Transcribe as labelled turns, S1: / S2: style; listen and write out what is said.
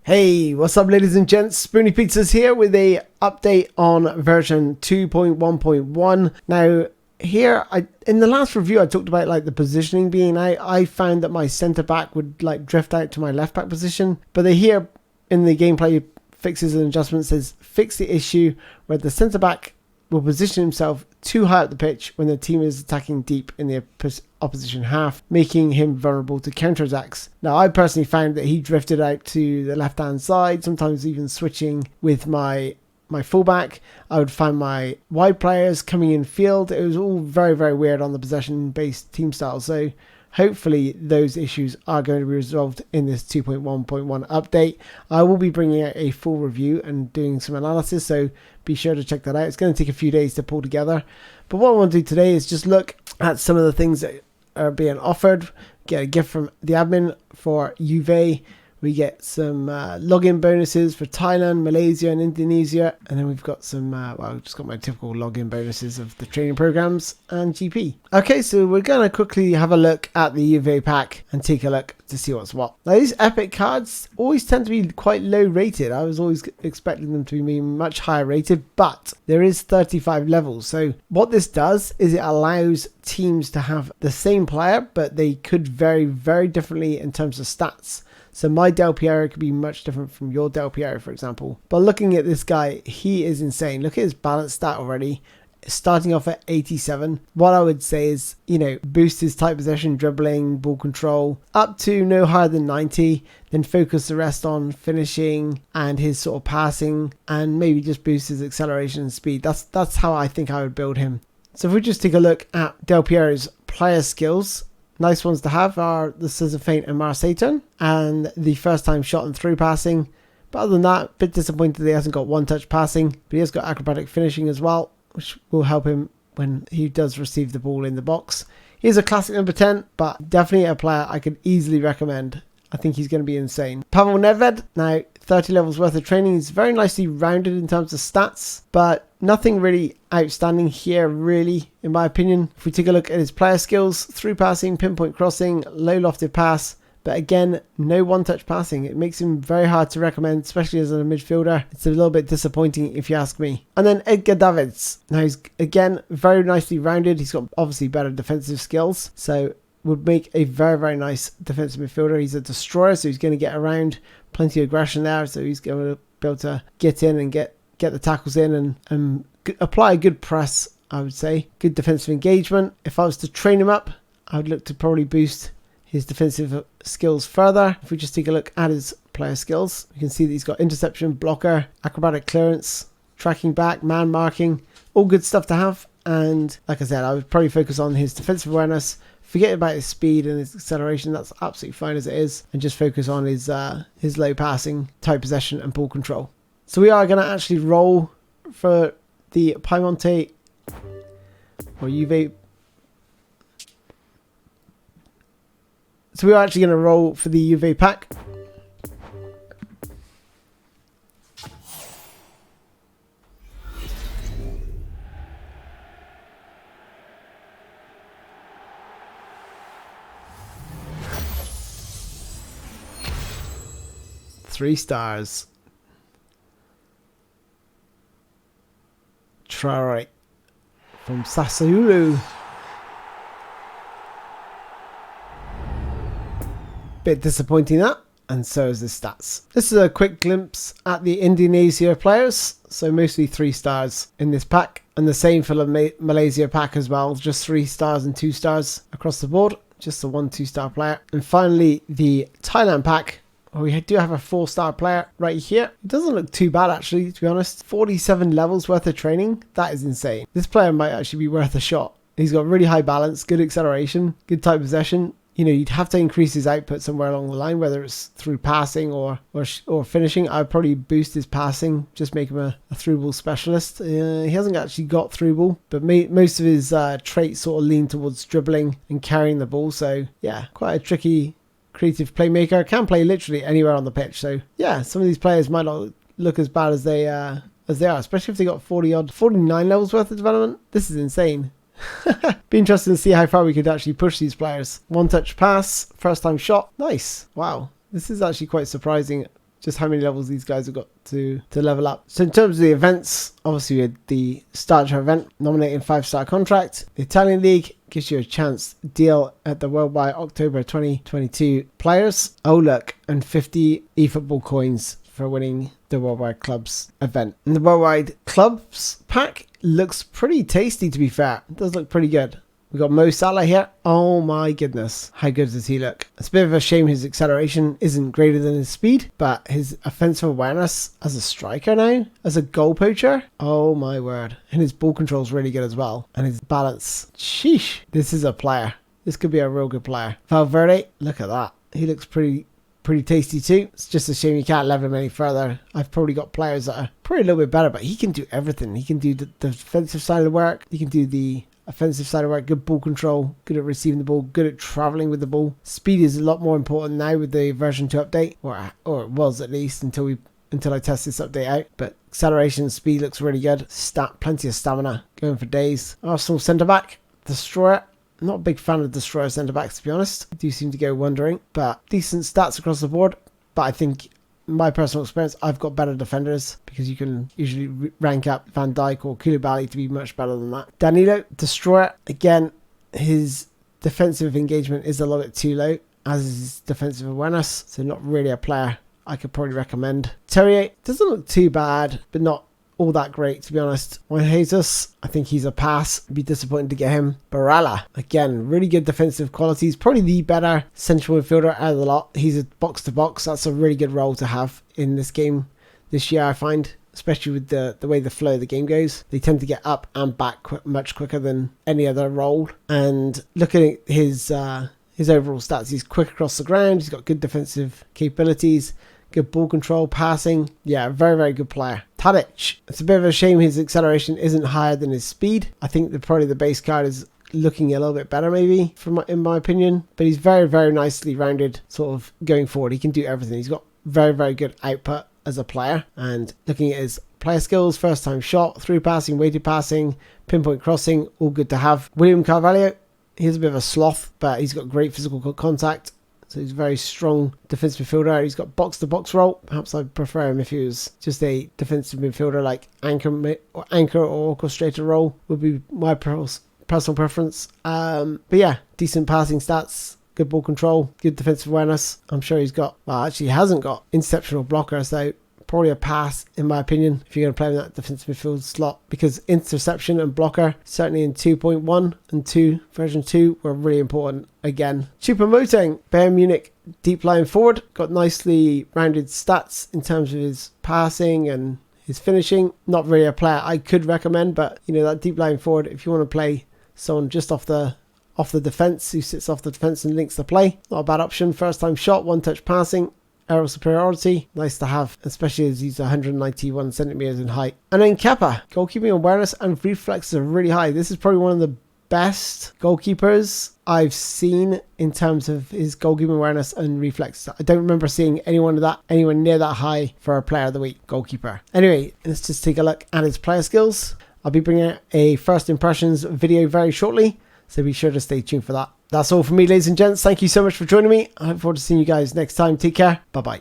S1: Hey, what's up ladies and gents, SpoonyPizzas here with a update on version 2.1.1. Now here, in the last review I talked about like the positioning being out. I found that my centre back would like drift out to my left back position, but they here in the gameplay fixes and adjustments says fix the issue where the centre back will position himself too high up the pitch when the team is attacking deep in the opposition half, making him vulnerable to counterattacks. Now, I personally found that he drifted out to the left-hand side, sometimes even switching with my fullback. I would find my wide players coming in field. It was all very, very weird on the possession-based team style. So hopefully those issues are going to be resolved in this 2.1.1 update. I will be bringing out a full review and doing some analysis, so be sure to check that out. It's going to take a few days to pull together. But what I want to do today is just look at some of the things that are being offered. Get a gift from the admin for Juve. We get some login bonuses for Thailand, Malaysia and Indonesia. And then we've got some, I've just got my typical login bonuses of the training programs and GP. Okay, so we're going to quickly have a look at the Juve pack and take a look to see what's what. Now, these epic cards always tend to be quite low rated. I was always expecting them to be much higher rated, but there is 35 levels. So what this does is it allows teams to have the same player, but they could vary very differently in terms of stats. So my Del Piero could be much different from your Del Piero, for example. But looking at this guy, he is insane. Look at his balance stat already. Starting off at 87. What I would say is, boost his tight possession, dribbling, ball control up to no higher than 90. Then focus the rest on finishing and his sort of passing, and maybe just boost his acceleration and speed. That's how I think I would build him. So if we just take a look at Del Piero's player skills. Nice ones to have are the scissor feint and Marseille turn, and the first time shot and through passing. But other than that, a bit disappointed he hasn't got one touch passing, but he has got acrobatic finishing as well, which will help him when he does receive the ball in the box. He's a classic number 10, but definitely a player I could easily recommend. I think he's going to be insane. Pavel Nedved, now 30 levels worth of training. He's very nicely rounded in terms of stats, but nothing really outstanding here, really, in my opinion. If we take a look at his player skills, through passing, pinpoint crossing, low lofted pass, but again, no one-touch passing. It makes him very hard to recommend, especially as a midfielder. It's a little bit disappointing if you ask me. And then Edgar Davids. Now he's, again, very nicely rounded. He's got obviously better defensive skills, so would make a very, very nice defensive midfielder. He's a destroyer, so he's going to get around, plenty of aggression there, so he's going to be able to get in and get the tackles in and apply a good press, I would say. Good defensive engagement. If I was to train him up, I would look to probably boost his defensive skills further. If we just take a look at his player skills, you can see that he's got interception, blocker, acrobatic clearance, tracking back, man marking, all good stuff to have. And like I said, I would probably focus on his defensive awareness. Forget about his speed and his acceleration, that's absolutely fine as it is, and just focus on his low passing, tight possession and ball control. So we are going to actually roll for the Piemonte or Juve. So we are actually going to roll for the Juve pack. Three stars. Traore from Sassuolo. Bit disappointing that, and so is the stats. This is a quick glimpse at the Indonesia players, so mostly 3 stars in this pack, and the same for the Malaysia pack as well, just 3 stars and 2 stars across the board, just the 1 2-star player. And finally the Thailand pack. We do have a 4-star player right here. It doesn't look too bad actually, to be honest. 47 levels worth of training. That is insane. This player might actually be worth a shot. He's got really high balance, good acceleration, good tight possession. You'd have to increase his output somewhere along the line, whether it's through passing or finishing. I'd probably boost his passing, just make him a through ball specialist. He hasn't actually got through ball, but most of his traits sort of lean towards dribbling and carrying the ball. So yeah, quite a tricky creative playmaker. Can play literally anywhere on the pitch. So yeah, some of these players might not look as bad as they are, especially if they got 49 levels worth of development. This is insane. Be interesting to see how far we could actually push these players. One touch pass, first time shot. Nice. Wow. This is actually quite surprising just how many levels these guys have got to level up. So in terms of the events, obviously we had the starter event nominating 5-star contract. The Italian League gives you a chance to deal at the worldwide October 2022 players. Oh look, and 50 eFootball coins for winning the Worldwide Clubs event. And the Worldwide Clubs pack looks pretty tasty, to be fair. It does look pretty good. We got Mo Salah here. Oh my goodness. How good does he look? It's a bit of a shame his acceleration isn't greater than his speed, but his offensive awareness as a striker now, as a goal poacher, oh my word. And his ball control is really good as well. And his balance, sheesh. This is a player. This could be a real good player. Valverde, look at that. He looks pretty tasty too. It's just a shame you can't level him any further. I've probably got players that are probably a little bit better, but he can do everything. He can do the defensive side of the work. He can do the offensive side of work, good ball control, good at receiving the ball, good at traveling with the ball. Speed is a lot more important now with the version 2 update, or it was at least until I test this update out. But acceleration, speed looks really good. Plenty of stamina, going for days. Arsenal centre back, Destroyer. Not a big fan of Destroyer centre backs, to be honest. I do seem to go wondering, but decent stats across the board. But I think, in my personal experience, I've got better defenders because you can usually rank up Van Dijk or Koulibaly to be much better than that. Danilo, Destroyer. Again, his defensive engagement is a little bit too low, as is his defensive awareness. So not really a player I could probably recommend. Terrier doesn't look too bad, but not all that great, to be honest. Juan Jesus, I think he's a pass. It'd be disappointing to get him. Barella, again, really good defensive qualities. Probably the better central midfielder out of the lot. He's a box-to-box. That's a really good role to have in this game this year, I find. Especially with the way the flow of the game goes. They tend to get up and back much quicker than any other role. And looking at his overall stats, he's quick across the ground. He's got good defensive capabilities. Good ball control, passing. Yeah, very, very good player. Tadic. It's a bit of a shame his acceleration isn't higher than his speed. I think probably the base card is looking a little bit better maybe, in my opinion. But he's very, very nicely rounded sort of going forward. He can do everything. He's got very, very good output as a player. And looking at his player skills, first time shot, through passing, weighted passing, pinpoint crossing, all good to have. William Carvalho, he's a bit of a sloth, but he's got great physical contact. So he's a very strong defensive midfielder. He's got box-to-box role. Perhaps I'd prefer him if he was just a defensive midfielder like anchor or orchestrator role would be my personal preference. But yeah, decent passing stats, good ball control, good defensive awareness. I'm sure he's got, well, actually he hasn't got interception or blocker, so probably a pass in my opinion if you're going to play in that defensive midfield slot, because interception and blocker certainly in 2.1 and 2 version 2 were really important again. Choupo-Moting, Bayern Munich deep line forward, got nicely rounded stats in terms of his passing and his finishing. Not really a player I could recommend, but you know, that deep line forward, if you want to play someone just off the defense, who sits off the defense and links the play, not a bad option. First time shot, one touch passing, aerial superiority, nice to have, especially as he's 191 centimeters in height. And then Kepa, goalkeeping awareness and reflexes are really high. This is probably one of the best goalkeepers I've seen in terms of his goalkeeping awareness and reflexes. I don't remember seeing anywhere near that high for a player of the week goalkeeper. Anyway, let's just take a look at his player skills. I'll be bringing out a first impressions video very shortly, so be sure to stay tuned for that. That's all from me, ladies and gents. Thank you so much for joining me. I look forward to seeing you guys next time. Take care. Bye-bye.